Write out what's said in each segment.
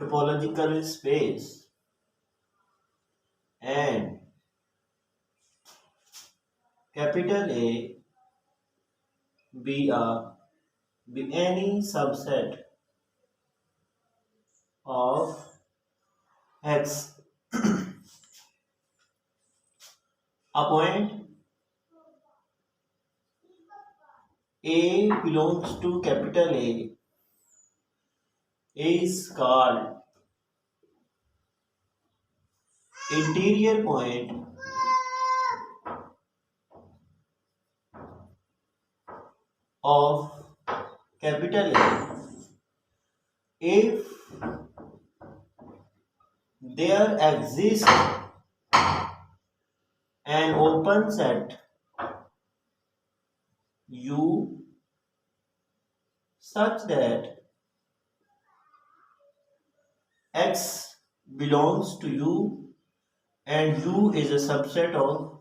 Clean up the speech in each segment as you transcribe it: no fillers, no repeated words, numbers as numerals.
topological space and capital A be any subset of X. A point A belongs to capital A is called interior point of capital A if there exists an open set U such that X belongs to U and U is a subset of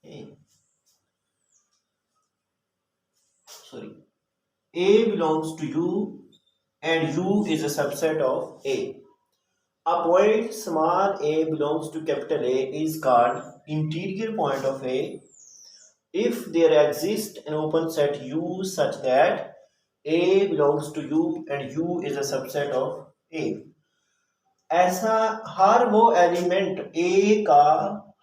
A. A belongs to U and U is a subset of A. A point small a belongs to capital A is called interior point of A if there exists an open set U such that A belongs to U and U is a subset of A. ऐसा हर वो element A का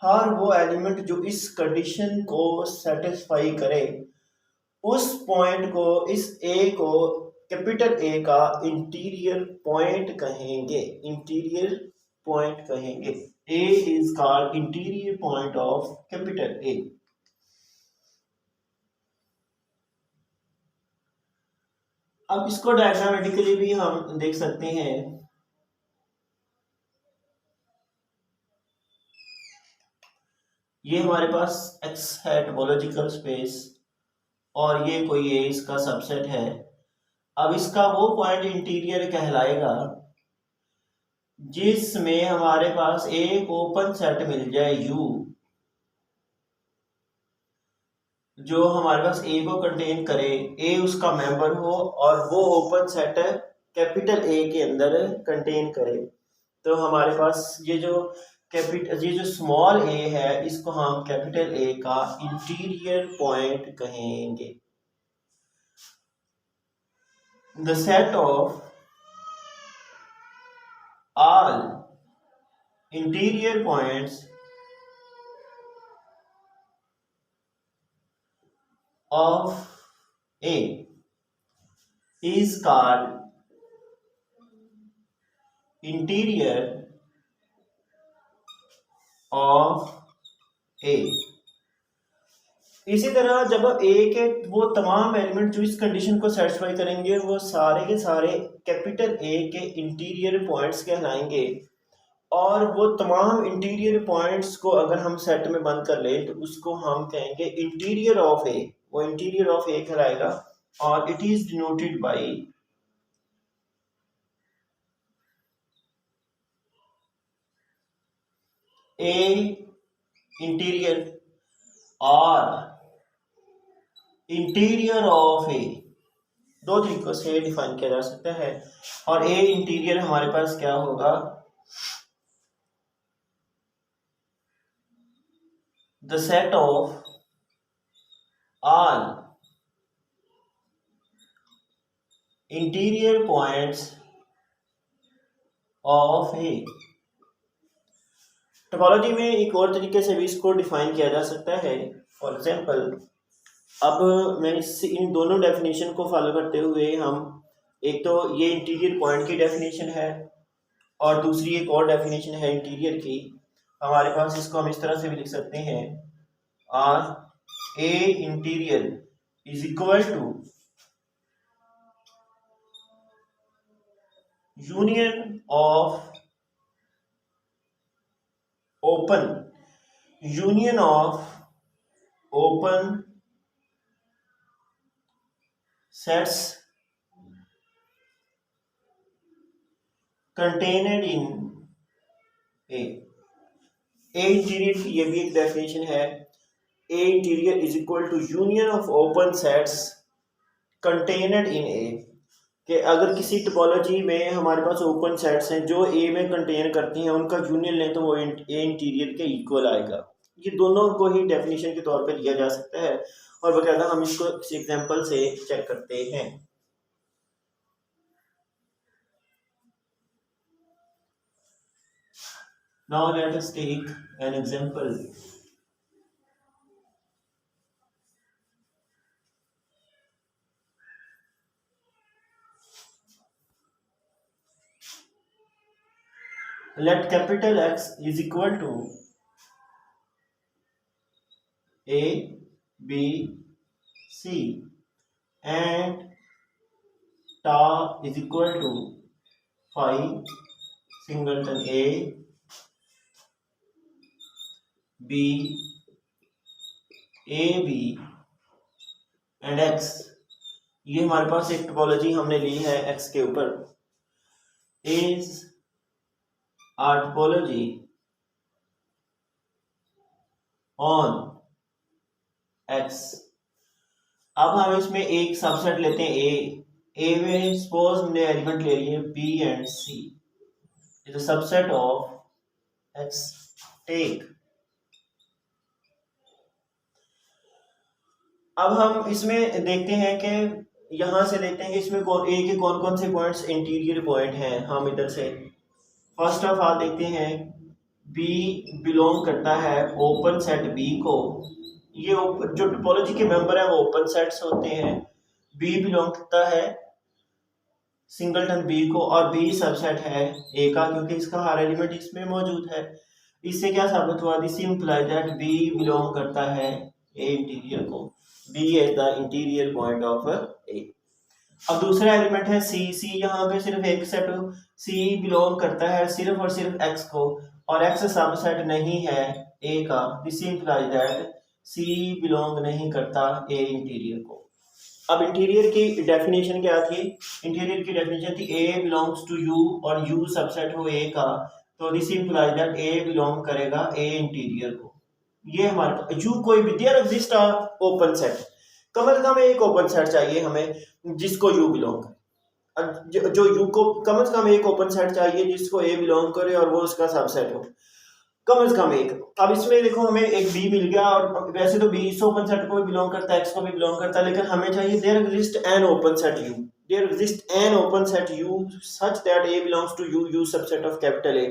हर वो element जो इस condition को satisfy करे उस point को इस A को कैपिटल A का इंटीरियर पॉइंट कहेंगे. इंटीरियर पॉइंट कहेंगे. A is called interior point of capital A. अब इसको डायग्रामेटिकली भी हम देख सकते हैं. ये हमारे पास X है टोपोलॉजिकल स्पेस और ये कोई A इसका सबसेट है. अब इसका वो पॉइंट इंटीरियर कहलाएगा जिसमें हमारे पास एक ओपन सेट मिल जाए U जो हमारे पास A को कंटेन करे, A उसका मेंबर हो और वो ओपन सेट कैपिटल A के अंदर कंटेन करे. तो हमारे पास ये जो स्मॉल a है इसको हम कैपिटल A का इंटीरियर पॉइंट कहेंगे. The set of all interior points of A is called interior of A. इसी तरह जब A के वो तमाम एलिमेंट जो इस कंडीशन को सेटिस्फाई करेंगे वो सारे के सारे कैपिटल A के इंटीरियर पॉइंट्स कहलाएंगे और वो तमाम इंटीरियर पॉइंट्स को अगर हम सेट में बंद कर ले तो उसको हम कहेंगे इंटीरियर ऑफ A. वो इंटीरियर ऑफ A कहलाएगा और it is denoted by A interior और इंटीरियर ऑफ A. दो तरीकों से डिफाइन किया जा सकता है और A इंटीरियर हमारे पास क्या होगा, the set of all interior points of A. Topology में एक और तरीके से भी इसको डिफाइन किया जा सकता है. फॉर एग्जांपल अब मैं इन दोनों डेफिनेशन को फॉलो करते हुए हम एक तो ये इंटीरियर पॉइंट की डेफिनेशन है और दूसरी एक और डेफिनेशन है इंटीरियर की. हमारे पास इसको हम इस तरह से भी लिख सकते हैं are A interior is equal to union of open sets contained in A. A interior की ये भी एक डेफिनेशन है. A interior is equal to union of open sets contained in A. कि अगर किसी टोपोलॉजी में हमारे पास ओपन सेट्स हैं जो ए में कंटेन करती हैं, उनका यूनियन लें तो वो ए इंटीरियर के इक्वल आएगा। ये दोनों को ही डेफिनेशन के तौर पे लिया जा सकता है और बकायदा हम इसको किसी एग्जांपल से चेक करते हैं। Now let us take an example. Let capital X is equal to A, B, C and tau is equal to phi singleton A, B, AB and X। ये हमारे पास एक टोपोलॉजी हमने ली है X के ऊपर। Is a topology on X। अब हम इसमें एक सबसेट लेते हैं ए में सपोज हमने एलिमेंट ले लिए B and C is a subset of X। Take अब हम इसमें देखते हैं कि यहां से देखते हैं कि इसमें ए के कौन कौन से पॉइंट्स इंटीरियर पॉइंट हैं। हम इधर से फर्स्ट ऑफ ऑल देखते हैं बी बिलोंग करता है ओपन सेट बी को। ये जो टोपोलॉजी के मेंबर है वो ओपन सेट्स होते हैं। बी बिलोंग करता है सिंगलटन बी को और बी सबसेट है ए का, क्योंकि इसका हर एलिमेंट इसमें मौजूद है। इससे क्या साबित हुआ? This implies that B belong करता है ए इंटीरियर को। B is the interior point of A. अब दूसरा एलिमेंट है सी। सी यहाँ पे सिर्फ एक सेट सी बिलोंग करता है सिर्फ और सिर्फ एक्स को और एक्स सबसेट नहीं है ए का। This implies that C belong नहीं करता ए इंटीरियर को। अब इंटीरियर की डेफिनेशन क्या थी? इंटीरियर की डेफिनेशन थी ए बिलोंग्स टू यू और यू सबसेट हो ए का, तो this implies that A belong करेगा ए इंटीरियर को। ये हमारे यू कोई भी देयर एग्जिस्ट ओपन सेट, कम से कम एक ओपन सेट चाहिए हमें जिसको यू बिलोंग करे। जो यू को कम से कम एक ओपन सेट चाहिए जिसको ए बिलोंग करे और वो उसका सबसेट हो, कम से कम एक। अब इसमें देखो हमें एक बी मिल गया और वैसे तो बी इस ओपन सेट को भी बिलोंग करता है, एक्स को भी बिलोंग करता है, लेकिन हमें चाहिए there exist an open set U. There exist an open set U such that A belongs to U, U subset of capital A.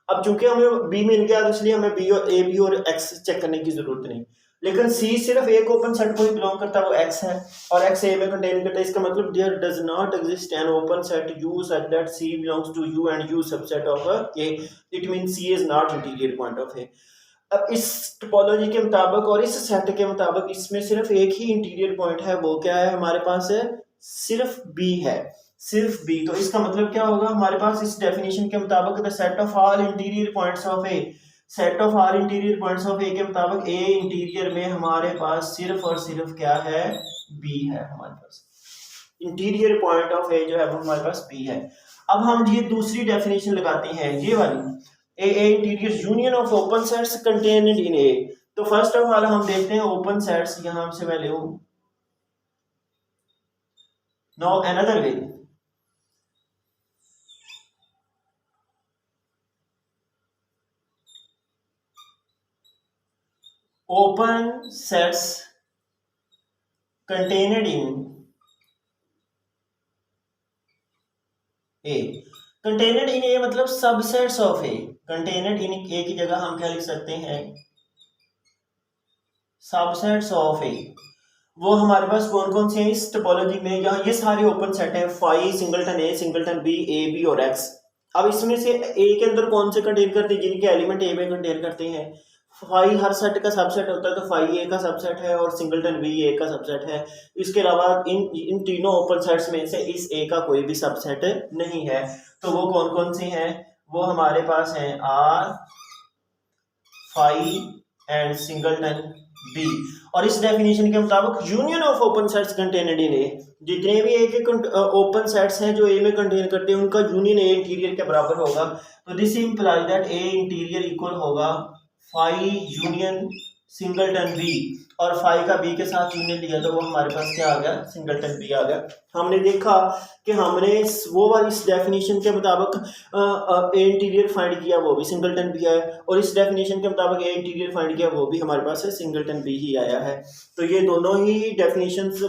अब चूंकि हमें बी मिल गया तो इसलिए हमें बी और ए बी और एक्स चेक करने की जरूरत नहीं, लेकिन सी सिर्फ एक ओपन सेट को ही बिलोंग करता है, वो एक्स है और एक्स ए में कंटेन करता है। इसका मतलब there does not exist an open set U such that C belongs to U and U subset of A. It means C is not interior point of A. अब इस topology के मुताबिक और इस सेट के मुताबिक इसमें सिर्फ एक ही इंटीरियर पॉइंट है, वो क्या है हमारे पास है? सिर्फ बी है, सिर्फ बी। तो इसका मतलब क्या होगा हमारे पास इस डेफिनेशन के मुताबिक the set of all interior points of A, set of all interior points of A के मुताबिक ए इंटीरियर में हमारे पास सिर्फ और सिर्फ क्या है? बी है। हमारे पास इंटीरियर पॉइंट ऑफ ए जो है वो हमारे पास बी है। अब हम ये दूसरी डेफिनेशन लगाते हैं, ये वाली A interior union of open sets contained in A. तो फर्स्ट ऑफ ऑल हम देखते हैं ओपन सेट्स, यहां से मैं लूं now another way. open sets contained in A। contained in A मतलब subsets of A। contained in A की जगह हम क्या लिख सकते हैं? Subsets of A। वो हमारे पास कौन कौन से हैं इस टोपोलॉजी में? यहाँ ये सारे ओपन सेट हैं, phi singleton A, singleton B, A B और एक्स। अब इसमें से ए के अंदर कौन से कंटेन करते हैं? जिनके एलिमेंट ए में कंटेन करते हैं। फाई हर सेट का सबसेट होता है, तो फाई ए का सबसेट है और सिंगलटन बी ए का सबसेट है। इसके अलावा इन तीनों ओपन सेट्स में से इस ए का कोई भी सबसेट नहीं है। तो वो कौन कौन से हैं? वो हमारे पास हैं R, phi and singleton B. और इस डेफिनेशन के मुताबिक union of open sets contained in A, जितने भी ए के ओपन सेट्स हैं जो ए में कंटेन करते हैं उनका यूनियन ए इंटीरियर के बराबर होगा। तो this implies that A interior equal होगा फाई यूनियन सिंगलटन बी। और फाई का बी के साथ यूनियन लिया तो वो हमारे पास क्या आ गया, सिंगलटन बी आ गया। हमने देखा कि हमने वो वाली इस डेफिनेशन के मुताबिक ए इंटीरियर फाइंड किया, वो भी सिंगलटन बी आया, और इस डेफिनेशन के मुताबिक ए इंटीरियर फाइंड किया, वो भी हमारे पास सिंगलटन बी ही आया है। तो ये दोनों ही डेफिनेशंस